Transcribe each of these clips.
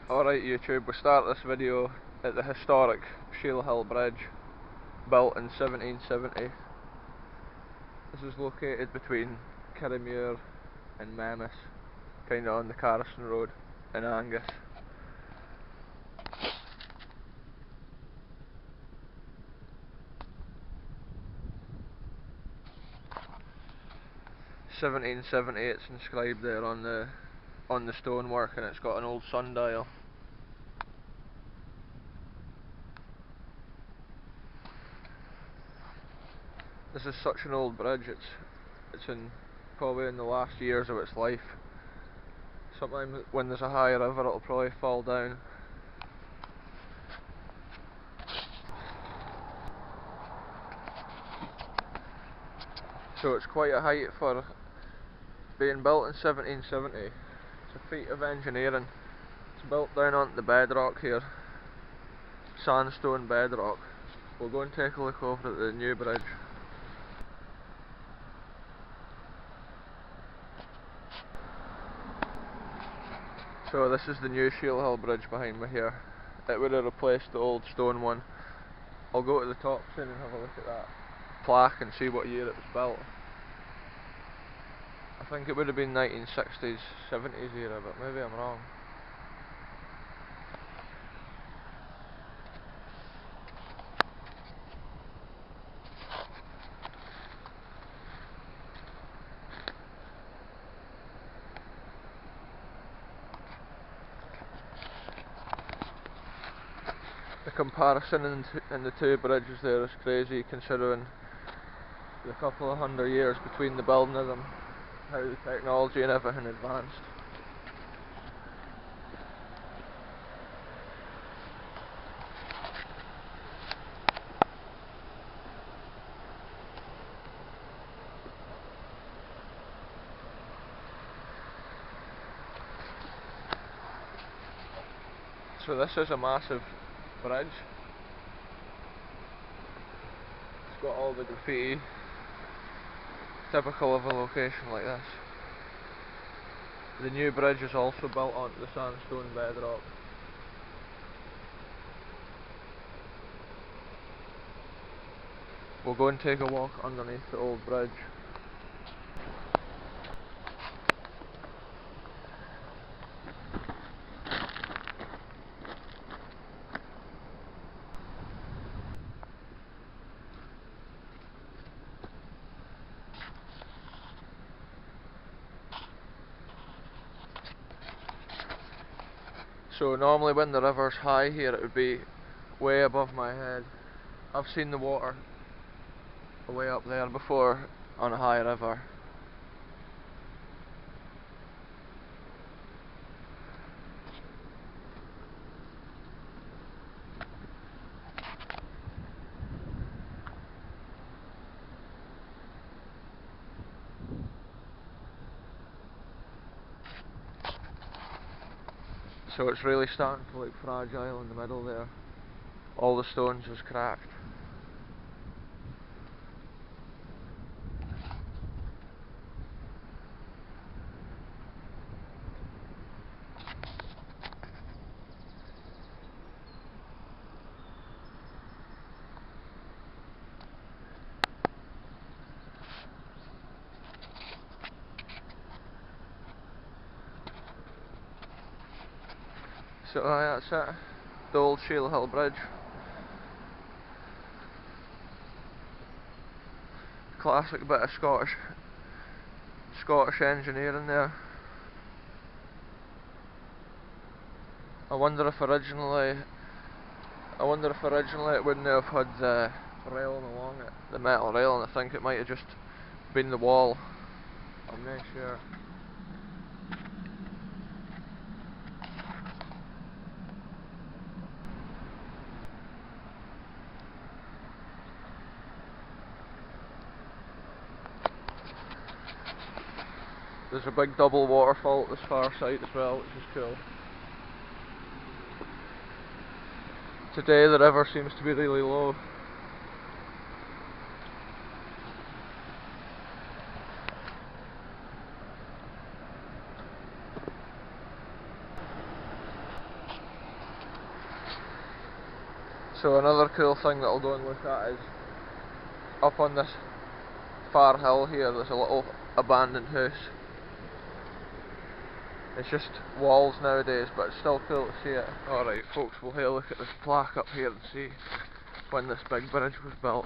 Alright YouTube, we start this video at the historic Sheilhill Bridge, built in 1770. This is located between Karuna and Memmis, kinda on the Carson Road in Angus. (1770) it's inscribed there on the stonework, and it's got an old sundial. This is such an old bridge, it's in probably in the last years of its life. Sometimes when there's a high river it'll probably fall down. So it's quite a height for being built in 1770. It's a feat of engineering. It's built down onto the bedrock here, sandstone bedrock. We'll go and take a look over at the new bridge. So this is the new Sheilhill Bridge behind me here. It would have replaced the old stone one. I'll go to the top soon and have a look at that plaque and see what year it was built. I think it would have been 1960s, 70s era, but maybe I'm wrong. The comparison in the two bridges there is crazy, considering the couple of hundred years between the building of them, how the technology and everything advanced. So this is a massive bridge. It's got all the graffiti, typical of a location like this. The new bridge is also built onto the sandstone bedrock. We'll go and take a walk underneath the old bridge. So normally when the river's high here it would be way above my head. I've seen the water way up there before on a high river. So it's really starting to look fragile in the middle there. All the stones is cracked. So that's it, the old Sheilhill Bridge. Classic bit of Scottish engineering there. I wonder if originally it wouldn't have had the railing along it, the metal railing. I think it might have just been the wall. I'm not sure. There's a big double waterfall at this far side as well, which is cool. Today the river seems to be really low. So another cool thing that I'll go and look at is up on this far hill here. There's a little abandoned house. It's just walls nowadays, but it's still cool to see it. Alright folks, we'll have a look at this plaque up here and see when this big bridge was built.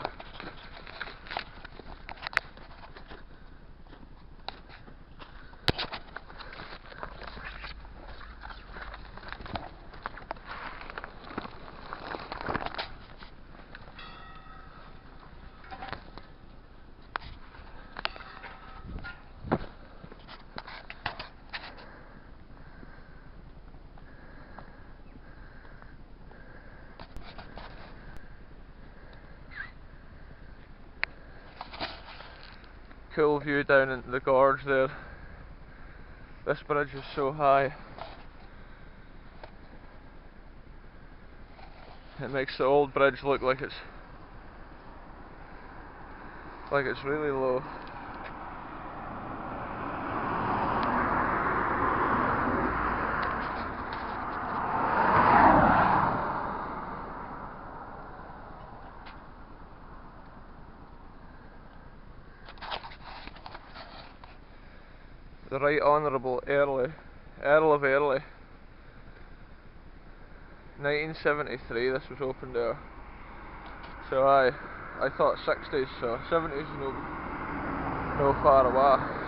Cool view down into the gorge there. This bridge is so high. It makes the old bridge look like it's really low. The Right Honourable Earl of Airlie. 1973 this was opened there. So I thought 60s, so 70s is no far away.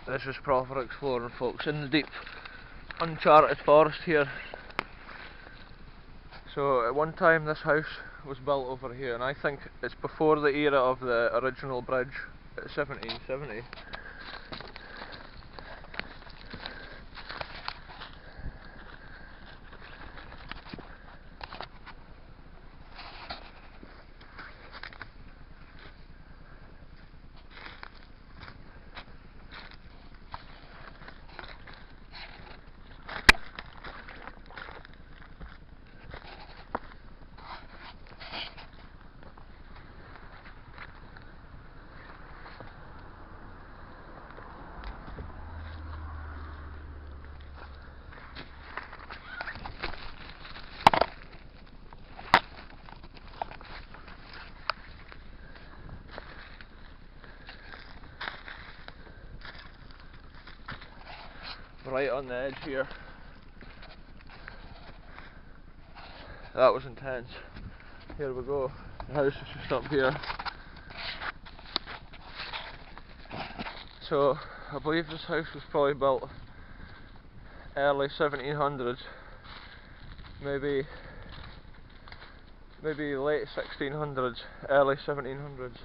This is proper exploring, folks, in the deep uncharted forest here. So at one time this house was built over here, and I think it's before the era of the original bridge at 1770. Right on the edge here. That was intense. Here we go. The house is just up here. So I believe this house was probably built early 1700s, maybe late 1600s, early 1700s.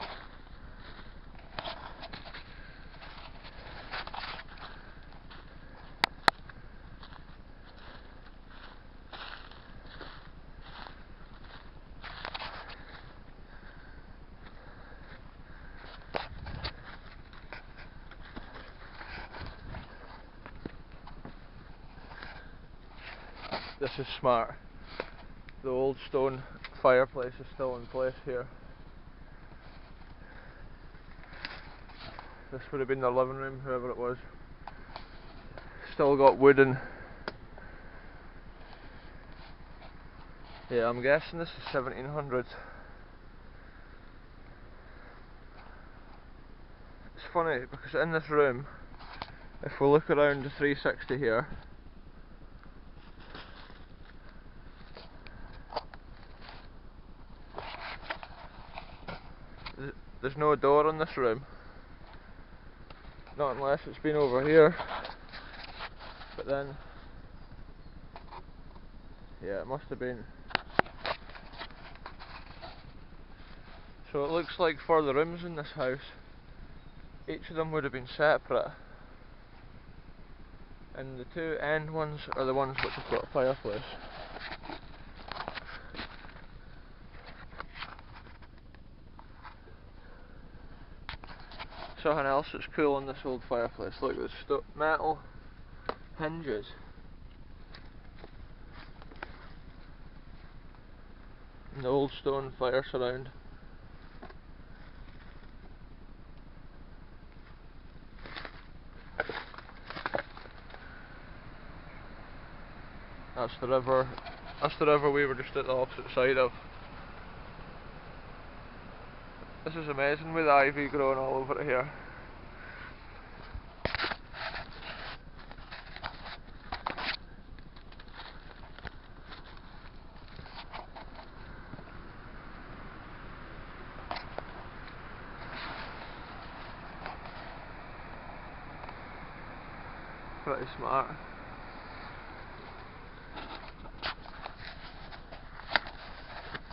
This is smart. The old stone fireplace is still in place here. This would have been their living room, whoever it was. Still got wooden. Yeah, I'm guessing this is 1700s. It's funny because in this room, if we look around the 360 here, there's no door in this room. Not unless it's been over here. But then, yeah, it must have been. So it looks like for the rooms in this house, each of them would have been separate. And the two end ones are the ones which have got a fireplace. Something else that's cool on this old fireplace, look, there's metal hinges. And the old stone fire surround. That's the river. That's the river we were just at the opposite side of. This is amazing with the ivy growing all over it here. Pretty smart.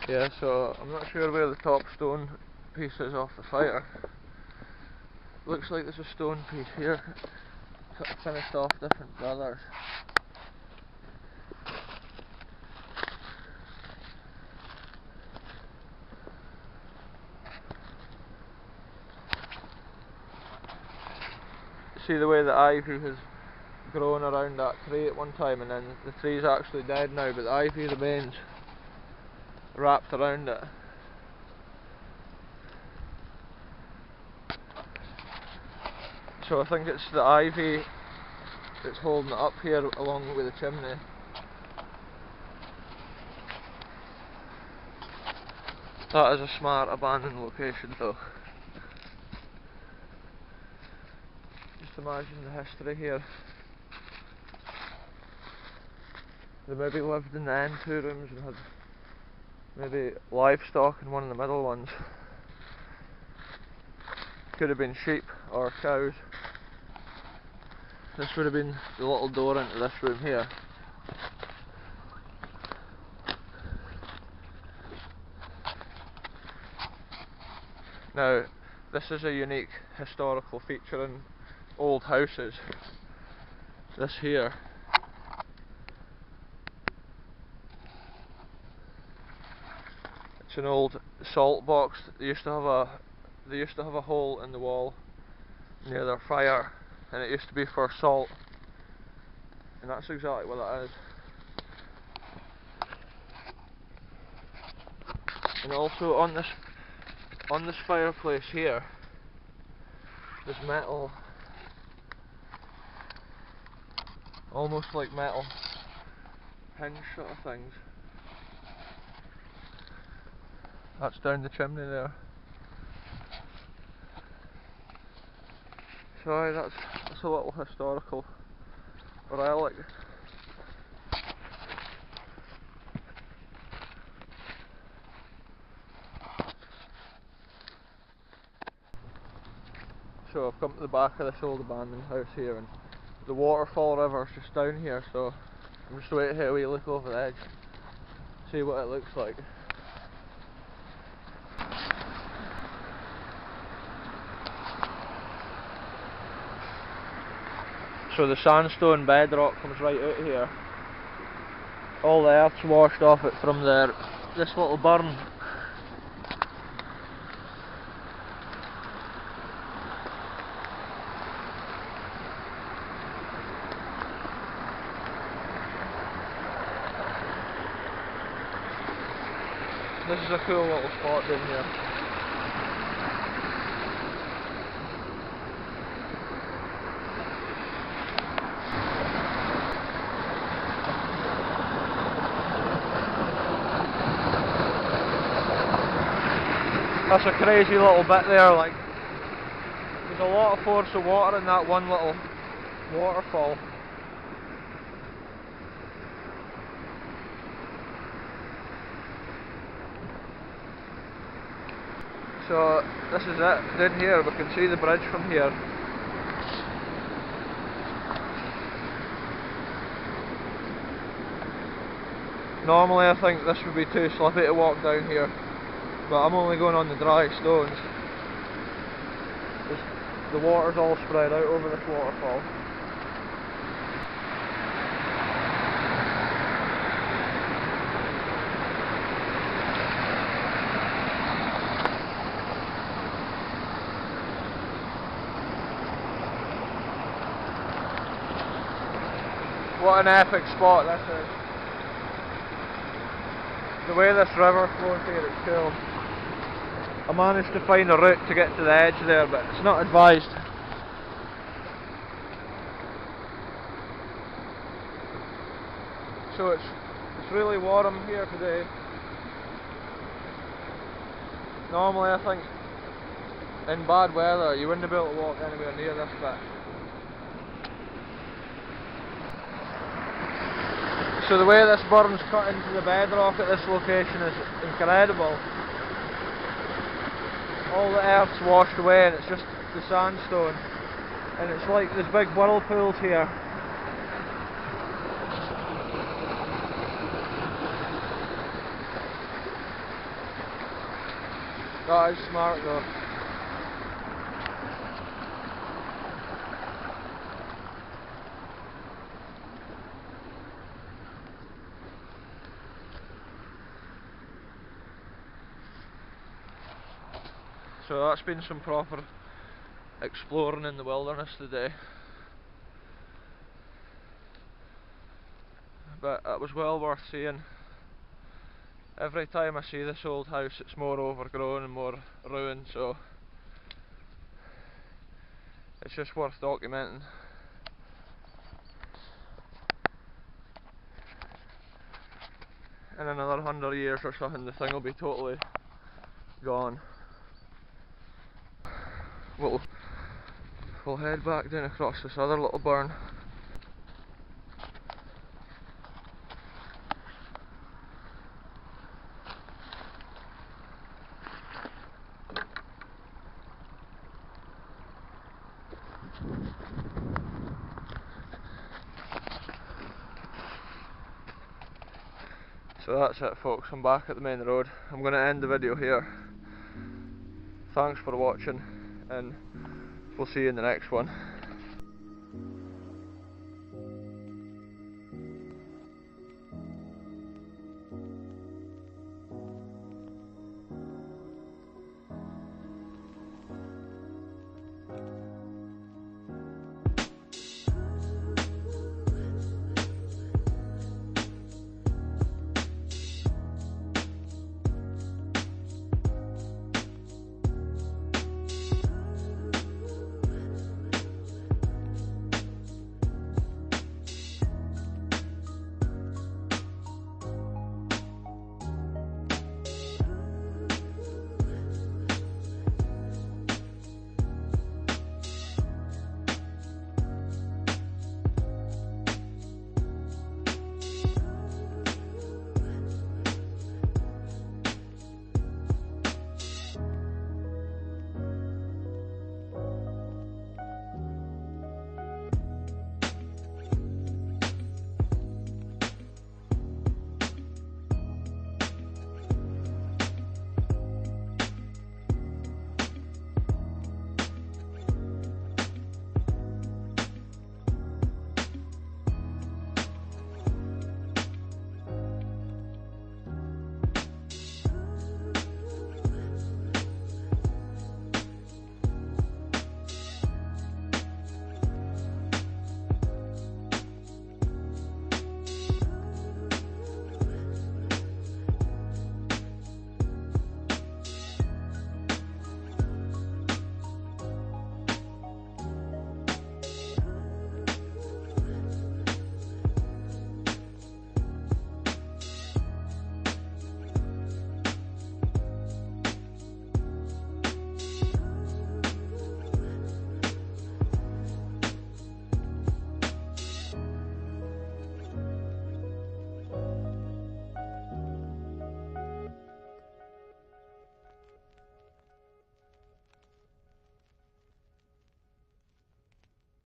Yeah, so I'm not sure where the top stone piece is off the fire. Looks like there's a stone piece here, finished off different colours. See the way the ivy has grown around that tree at one time, and then the tree's actually dead now, but the ivy remains wrapped around it. So I think it's the ivy that's holding it up here along with the chimney. That is a smart abandoned location though. Just imagine the history here. They maybe lived in the end two rooms and had maybe livestock in one of the middle ones. Could have been sheep or cows. This would have been the little door into this room here. Now, this is a unique historical feature in old houses. This here. It's an old salt box. They used to have a hole in the wall near their fire, and it used to be for salt. And that's exactly what that is. And also on this fireplace here, there's metal, almost like metal hinge sort of things. That's down the chimney there. So aye, that's a little historical relic. So I've come to the back of this old abandoned house here, and the waterfall river's just down here, so I'm just waiting here we look over the edge, see what it looks like. So the sandstone bedrock comes right out here. All the earth's washed off it from this little burn. This is a cool little spot down here. That's a crazy little bit there, like, there's a lot of force of water in that one little waterfall. So this is it, down here we can see the bridge from here. Normally I think this would be too slippy to walk down here, but I'm only going on the dry stones. The water's all spread out over this waterfall. What an epic spot this is. The way this river flows here, it's cool. I managed to find a route to get to the edge there, but it's not advised. So it's really warm here today. Normally I think in bad weather you wouldn't be able to walk anywhere near this bit. So the way this burn's cut into the bedrock at this location is incredible. All the earth's washed away and it's just the sandstone. And it's like there's big whirlpools here. That is smart though. So that's been some proper exploring in the wilderness today. But it was well worth seeing. Every time I see this old house it's more overgrown and more ruined, so it's just worth documenting. In another 100 years or something the thing will be totally gone. We'll head back down across this other little burn. So that's it folks, I'm back at the main road. I'm going to end the video here. Thanks for watching and we'll see you in the next one.